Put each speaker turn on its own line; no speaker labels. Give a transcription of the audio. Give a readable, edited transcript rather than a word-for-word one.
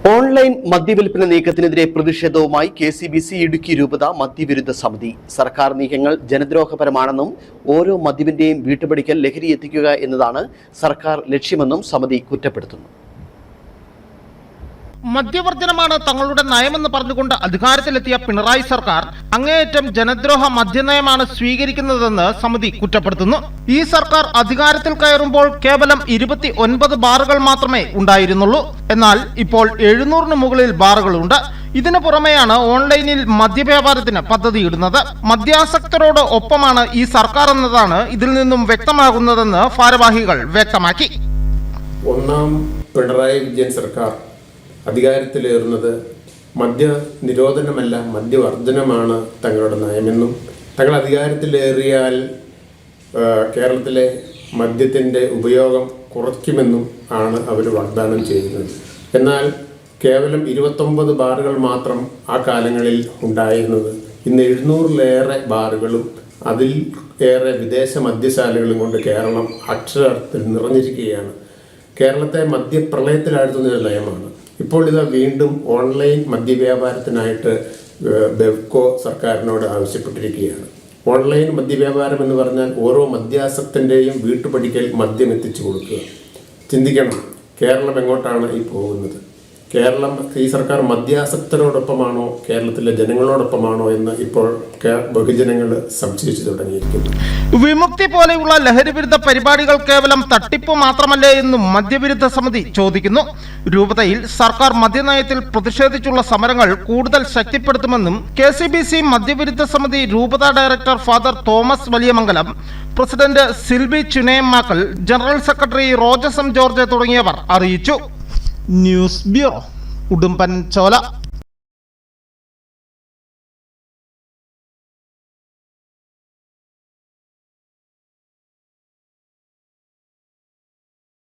Online മദ്യവിൽപ്പന നീക്കത്തിനെതിരെ പ്രതിഷേധവുമായി KCBC ഇടുക്കി രൂപത മദ്യവിരുദ്ധ സമിതി. സർക്കാർ നീക്കങ്ങൾ ജനദ്രോഹപരമാണെന്നും ഓരോ മദ്യവിന്റെയും വീട്ടുപടിക്കൽ ലഹരി എത്തിക്കുക എന്നതാണ് സർക്കാർ ലക്ഷ്യമെന്നും സമിതി കുറ്റപ്പെടുത്തുന്നു.
മദ്യവർജനമാണ് തങ്ങളുടെ നയമെന്ന് പറഞ്ഞുകൊണ്ട് അധികാരത്തിലെത്തിയ പിണറായി സർക്കാർ അങ്ങേയറ്റം ജനദ്രോഹ മദ്യനയമാണ് സ്വീകരിക്കുന്നതെന്ന് സമിതി കുറ്റപ്പെടുത്തുന്നു. ഈ സർക്കാർ അധികാരത്തിൽ കയറുമ്പോൾ കേവലം 29 ബാറുകൾ മാത്രമേ ഉണ്ടായിരുന്നുള്ളൂ. എന്നാൽ ഇപ്പോൾ 700-ന് മുകളിൽ ബാറുകളുണ്ട്. ഇതിനു പുറമെയാണ് ഓൺലൈനിൽ മദ്യവ്യാപാരത്തിന് പദ്ധതിയിടുന്നത്. മദ്യാസക്തരോട് ഒപ്പമാണ് ഈ സർക്കാർ എന്നതാണ് ഇതിൽ നിന്നും വ്യക്തമാകുന്നതെന്ന് ഭാരവാഹികൾ വ്യക്തമാക്കി.
ഒന്നാം പിണറായി വിജയൻ സർക്കാർ അധികാരത്തിലേറുന്നത് മദ്യ നിരോധനമല്ല, മദ്യവർജനമാണ് തങ്ങളുടെ നയമെന്നും തങ്ങൾ അധികാരത്തിലേറിയാൽ കേരളത്തിലെ മദ്യത്തിൻ്റെ ഉപയോഗം കുറയ്ക്കുമെന്നും ആണ് അവർ വാഗ്ദാനം ചെയ്യുന്നത്. എന്നാൽ കേവലം 29 ബാറുകൾ മാത്രം ആ കാലങ്ങളിൽ ഉണ്ടായിരുന്നത് ഇന്ന് 700-ലേറെ ബാറുകളും അതിൽ ഏറെ വിദേശ മദ്യശാലകളും കൊണ്ട് കേരളം അക്ഷരാർത്ഥത്തിൽ നിറഞ്ഞിരിക്കുകയാണ്. കേരളത്തെ മദ്യപ്രളയത്തിലാഴ്ത്തുന്ന ഒരു നയമാണ്. ഇപ്പോൾ ഇത് വീണ്ടും ഓൺലൈൻ മദ്യവ്യാപാരത്തിനായിട്ട് ബെവ്കോ സർക്കാരിനോട് ആവശ്യപ്പെട്ടിരിക്കുകയാണ്. ഓൺലൈൻ മദ്യവ്യാപാരം എന്ന് പറഞ്ഞാൽ ഓരോ മദ്യാസക്തൻ്റെയും വീട്ടുപടിക്കൽ മദ്യം എത്തിച്ചു കൊടുക്കുക. ചിന്തിക്കണം, കേരളം എങ്ങോട്ടാണ് ഈ പോകുന്നത്? കേരളം, ഈ സർക്കാർ മദ്യാസക്തരോടൊപ്പമാണോ കേരളത്തിലെ ജനങ്ങളോടൊപ്പമാണോ എന്ന് ഇപ്പോൾ ബഹുജനങ്ങൾ സംശയിച്ചു തുടങ്ങിയിരിക്കുന്നു.
വിമുക്തി പോലെയുള്ള ലഹരി വിരുദ്ധ പരിപാടികൾ കേവലം തട്ടിപ്പ് മാത്രമല്ലേ എന്നും മദ്യവിരുദ്ധ സമിതി ചോദിക്കുന്നു. രൂപതയിൽ സർക്കാർ മദ്യനയത്തിൽ പ്രതിഷേധിച്ചുള്ള സമരങ്ങൾ കൂടുതൽ ശക്തിപ്പെടുത്തുമെന്നും KCBC മദ്യവിരുദ്ധ സമിതി രൂപത director father Thomas Valiyamangalam, president Silvy Chunayammakkal, general secretary Rojes M George തുടങ്ങിയവർ അറിയിച്ചു. News bureau, Udumbanchola.